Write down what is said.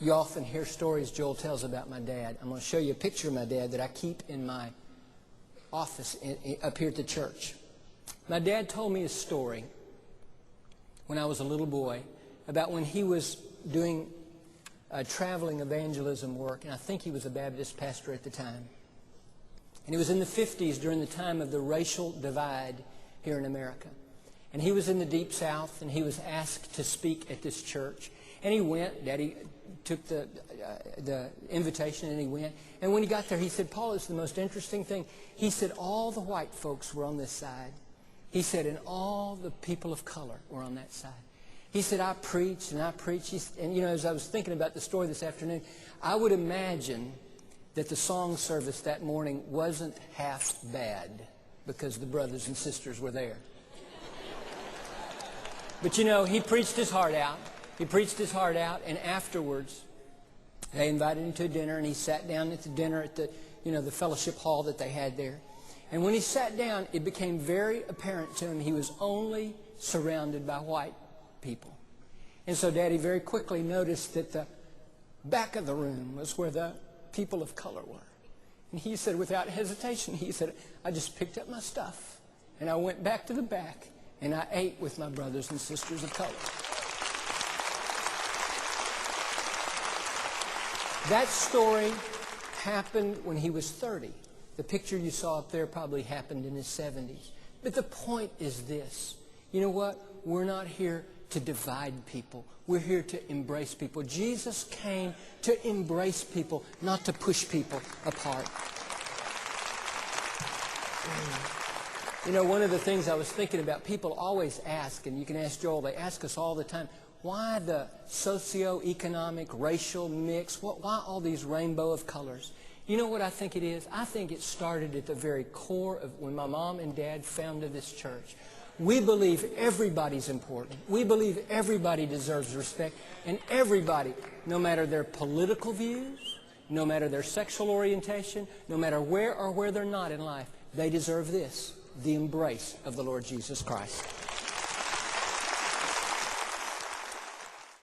You often hear stories Joel tells about my dad. I'm going to show you a picture of my dad that I keep in my office up here at the church. My dad told me a story when I was a little boy about when he was doing traveling evangelism work, and I think he was a Baptist pastor at the time. And it was in the 50s during the time of the racial divide here in America. And he was in the Deep South, and he was asked to speak at this church. And he went. Daddy took the invitation, and he went. And when he got there, he said, Paul, it's the most interesting thing. He said, all the white folks were on this side. He said, and all the people of color were on that side. He said, I preached, and I preached. And, you know, as I was thinking about the story this afternoon, I would imagine that the song service that morning wasn't half bad because the brothers and sisters were there. But, you know, he preached his heart out. He preached his heart out, and afterwards, they invited him to a dinner, and he sat down at the dinner at the, you know, the fellowship hall that they had there. And when he sat down, it became very apparent to him he was only surrounded by white people. And so Daddy very quickly noticed that the back of the room was where the people of color were. And he said, without hesitation, he said, I just picked up my stuff, and I went back to the back, and I ate with my brothers and sisters of color. That story happened when he was 30. The picture you saw up there probably happened in his 70s. But the point is this. You know what? We're not here to divide people. We're here to embrace people. Jesus came to embrace people, not to push people apart. You know, one of the things I was thinking about, people always ask, and you can ask Joel, they ask us all the time, why the socio-economic, racial mix? Why all these rainbow of colors? You know what I think it is? I think it started at the very core of when my mom and dad founded this church. We believe everybody's important. We believe everybody deserves respect. And everybody, no matter their political views, no matter their sexual orientation, no matter where or where they're not in life, they deserve this, the embrace of the Lord Jesus Christ.